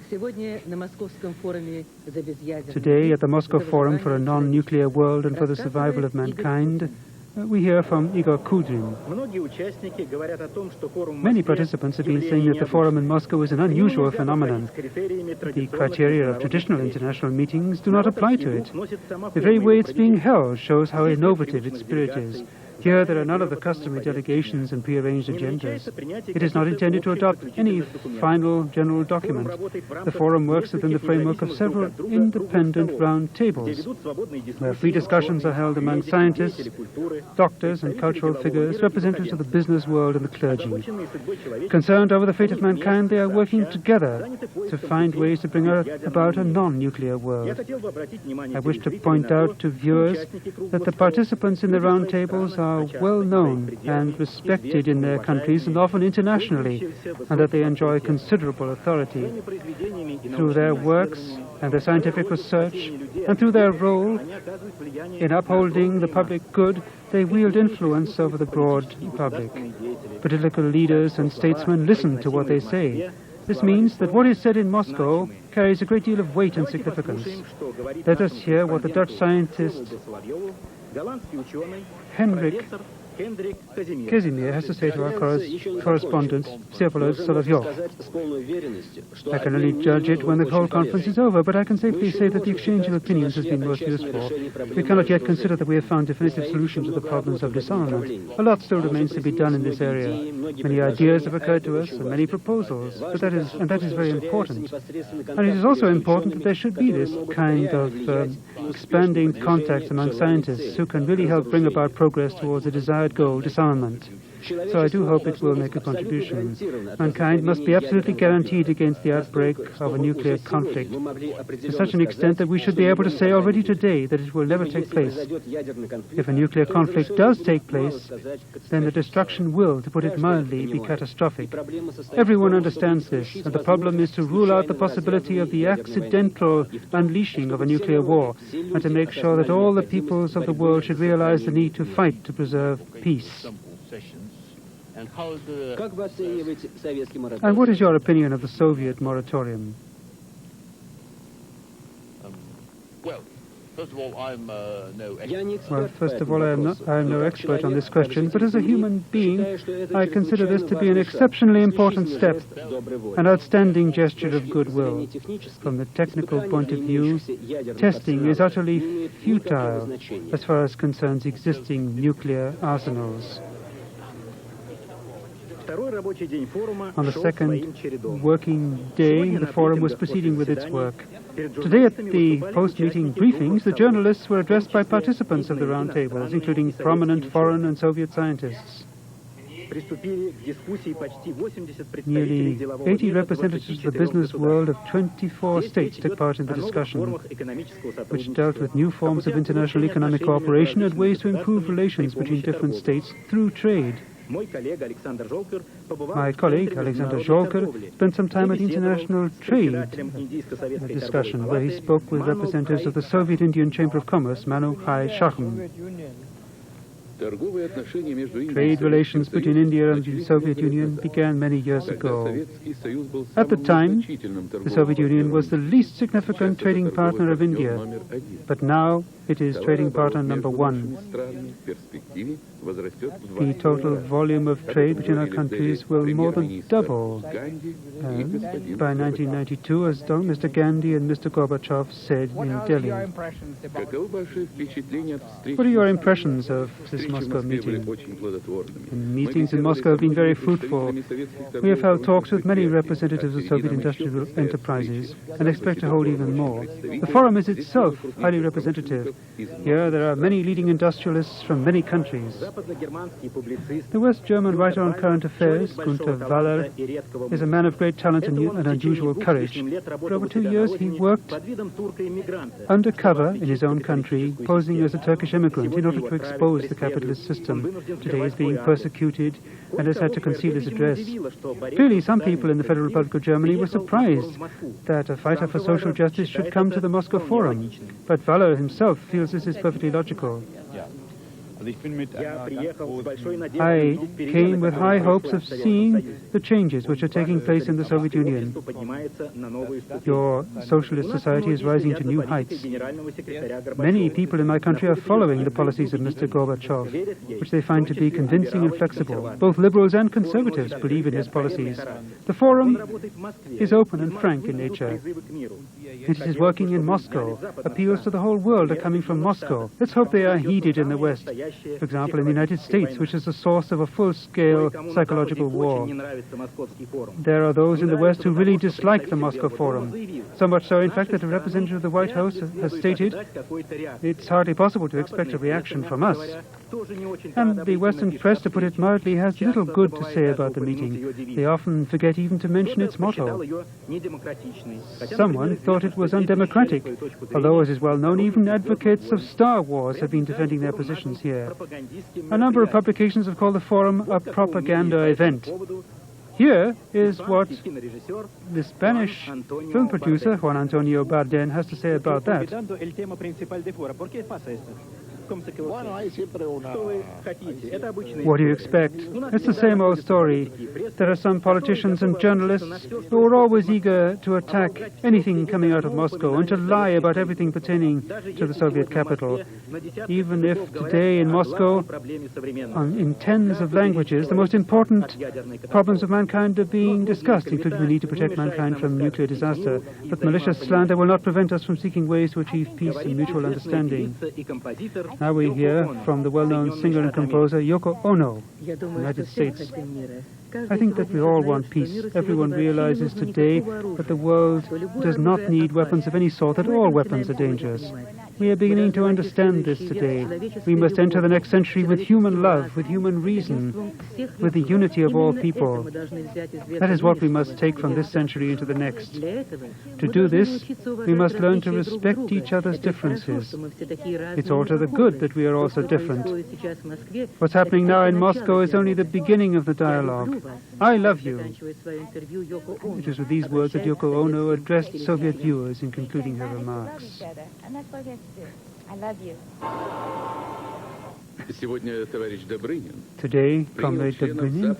Today, at the Moscow Forum for a Non-Nuclear World and for the Survival of Mankind, we hear from Igor Kudrin. Many participants have been saying that the forum in Moscow is an unusual phenomenon. The criteria of traditional international meetings do not apply to it. The very way it's being held shows how innovative its spirit is. Here, there are none of the customary delegations and prearranged agendas. It is not intended to adopt any final general document. The forum works within the framework of several independent round tables, where free discussions are held among scientists, doctors and cultural figures, representatives of the business world and the clergy. Concerned over the fate of mankind, they are working together to find ways to bring about a non-nuclear world. I wish to point out to viewers that the participants in the round tables are well known and respected in their countries and often internationally, and that they enjoy considerable authority. Through their works and their scientific research, and through their role in upholding the public good, they wield influence over the broad public. Political leaders and statesmen listen to what they say. This means that what is said in Moscow carries a great deal of weight and significance. Let us hear what the Dutch scientist Henrik Casimir has to say to our correspondent, Vsevolod Solovyov. I can only judge it when the whole conference is over, but I can safely say that the exchange of opinions has been most useful. We cannot yet consider that we have found definitive solutions to the problems of disarmament. A lot still remains to be done in this area. Many ideas have occurred to us, and many proposals, but that is very important. And it is also important that there should be this kind of expanding contacts among scientists who can really help bring about progress towards the desired goal, disarmament. So I do hope it will make a contribution. Mankind must be absolutely guaranteed against the outbreak of a nuclear conflict, to such an extent that we should be able to say already today that it will never take place. If a nuclear conflict does take place, then the destruction will, to put it mildly, be catastrophic. Everyone understands this, and the problem is to rule out the possibility of the accidental unleashing of a nuclear war, and to make sure that all the peoples of the world should realize the need to fight to preserve peace. And what is your opinion of the Soviet moratorium? Well, first of all, I'm no expert on this question, but as a human being, I consider this to be an exceptionally important step, an outstanding gesture of goodwill. From the technical point of view, testing is utterly futile as far as concerns existing nuclear arsenals. On the second working day, the forum was proceeding with its work. Today at the post-meeting briefings, the journalists were addressed by participants of the round tables, including prominent foreign and Soviet scientists. Nearly 80 representatives of the business world of 24 states took part in the discussion, which dealt with new forms of international economic cooperation and ways to improve relations between different states through trade. My colleague, Alexander Zholker, spent some time at the international trade discussion, where he spoke with representatives of the Soviet Indian Chamber of Commerce, Manu Hai Shachm. Trade relations between India and the Soviet Union began many years ago. At the time, the Soviet Union was the least significant trading partner of India, but now it is trading partner number one. The total volume of trade between our countries will more than double by 1992, as Mr. Gandhi and Mr. Gorbachev said in Delhi. What are your impressions of this Moscow meeting? Meetings in Moscow have been very fruitful. We have held talks with many representatives of Soviet industrial enterprises and expect to hold even more. The forum is itself highly representative. Here there are many leading industrialists from many countries. The West German writer on current affairs, Gunther Waller, is a man of great talent and unusual courage. For over 2 years he worked undercover in his own country, posing as a Turkish immigrant in order to expose the capitalist system. Today he is being persecuted and has had to conceal his address. Clearly, some people in the Federal Republic of Germany were surprised that a fighter for social justice should come to the Moscow Forum. But Waller himself feels this is perfectly logical. I came with high hopes of seeing the changes which are taking place in the Soviet Union. Your socialist society is rising to new heights. Many people in my country are following the policies of Mr. Gorbachev, which they find to be convincing and flexible. Both liberals and conservatives believe in his policies. The forum is open and frank in nature. It is working in Moscow. Appeals to the whole world are coming from Moscow. Let's hope they are heeded in the West. For example, in the United States, which is the source of a full-scale psychological war. There are those in the West who really dislike the Moscow Forum. So much so, in fact, that a representative of the White House has stated, it's hardly possible to expect a reaction from us. And the Western press, to put it mildly, has little good to say about the meeting. They often forget even to mention its motto. Someone thought it was undemocratic, although, as is well known, even advocates of Star Wars have been defending their positions here. A number of publications have called the forum a propaganda event. Here is what the Spanish film producer, Juan Antonio Bardén, has to say about that. What do you expect? It's the same old story. There are some politicians and journalists who are always eager to attack anything coming out of Moscow and to lie about everything pertaining to the Soviet capital. Even if today in Moscow, in tens of languages, the most important problems of mankind are being discussed, including the need to protect mankind from nuclear disaster. But malicious slander will not prevent us from seeking ways to achieve peace and mutual understanding. Now we hear from the well-known singer and composer Yoko Ono, United States. I think that we all want peace. Everyone realizes today that the world does not need weapons of any sort, that all weapons are dangerous. We are beginning to understand this today. We must enter the next century with human love, with human reason, with the unity of all people. That is what we must take from this century into the next. To do this, we must learn to respect each other's differences. It's all to the good that we are all so different. What's happening now in Moscow is only the beginning of the dialogue. I love you. It was with these words that Yoko Ono addressed Soviet viewers in concluding her remarks. I love you. Today, Comrade Dobrynin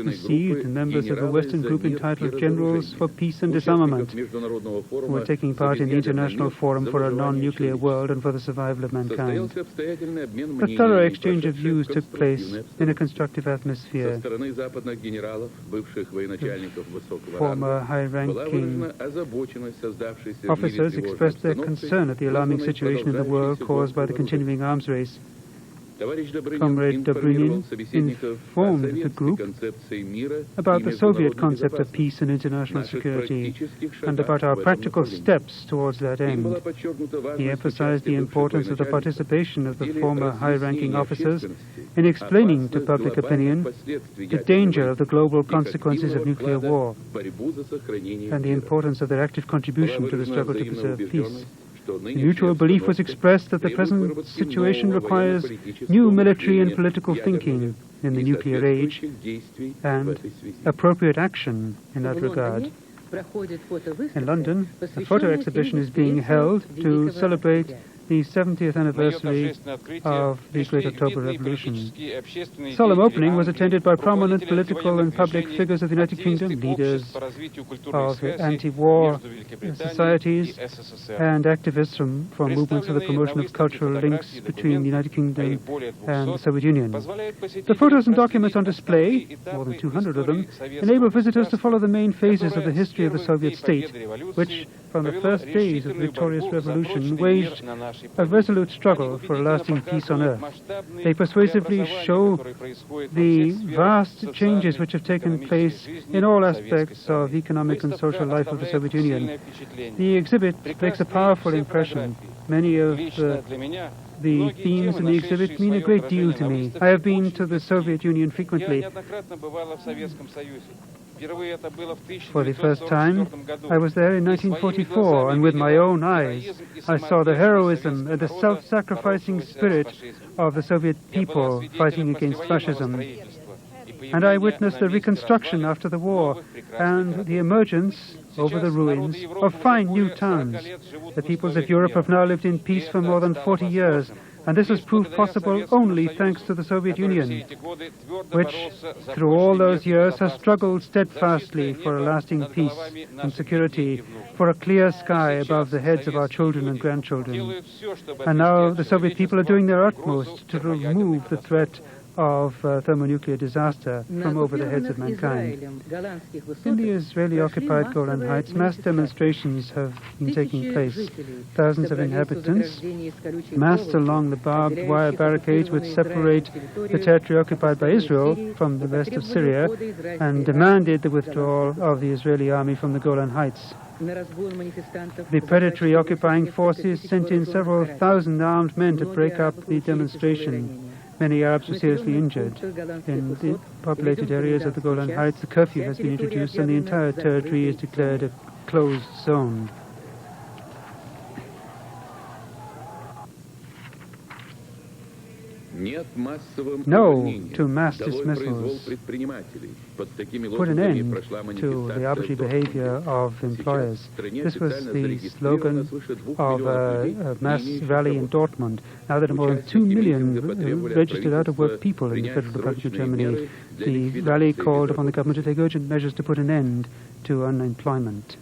received members of a Western group entitled Generals for Peace and Disarmament, who are taking part in the International Forum for a Non-Nuclear World and for the Survival of Mankind. A thorough exchange of views took place in a constructive atmosphere. Former high-ranking officers expressed their concern at the alarming situation in the world caused by the continuing arms race. Comrade Dobrynin informed the group about the Soviet concept of peace and international security and about our practical steps towards that end. He emphasized the importance of the participation of the former high-ranking officers in explaining to public opinion the danger of the global consequences of nuclear war and the importance of their active contribution to the struggle to preserve peace. The mutual belief was expressed that the present situation requires new military and political thinking in the nuclear age and appropriate action in that regard. In London, a photo exhibition is being held to celebrate the 70th anniversary of the Great October Revolution. The solemn opening was attended by prominent political and public figures of the United Kingdom, leaders of anti-war societies, and activists from movements for the promotion of cultural links between the United Kingdom and the Soviet Union. The photos and documents on display, more than 200 of them, enable visitors to follow the main phases of the history of the Soviet state, which, from the first days of the victorious revolution, waged a resolute struggle for a lasting peace on earth. They persuasively show the vast changes which have taken place in all aspects of economic and social life of the Soviet Union. The exhibit makes a powerful impression. Many of the themes in the exhibit mean a great deal to me. I have been to the Soviet Union frequently. For the first time, I was there in 1944, and with my own eyes, I saw the heroism and the self-sacrificing spirit of the Soviet people fighting against fascism. And I witnessed the reconstruction after the war and the emergence, over the ruins, of fine new towns. The peoples of Europe have now lived in peace for more than 40 years. And this was proved possible only thanks to the Soviet Union, which, through all those years, has struggled steadfastly for a lasting peace and security, for a clear sky above the heads of our children and grandchildren. And now the Soviet people are doing their utmost to remove the threat of thermonuclear disaster from over the heads of mankind. In the Israeli-occupied Golan Heights, mass demonstrations have been taking place. Thousands of inhabitants massed along the barbed wire barricades which separate the territory occupied by Israel from the rest of Syria and demanded the withdrawal of the Israeli army from the Golan Heights. The predatory occupying forces sent in several thousand armed men to break up the demonstration. Many Arabs were seriously injured. In the populated areas of the Golan Heights, the curfew has been introduced and the entire territory is declared a closed zone. No to mass dismissals. Put an end to the arbitrary behavior of employers. This was the slogan of a mass rally in Dortmund. Now that more than 2 million registered out-of-work people in the Federal Republic of Germany, the rally called upon the government to take urgent measures to put an end to unemployment.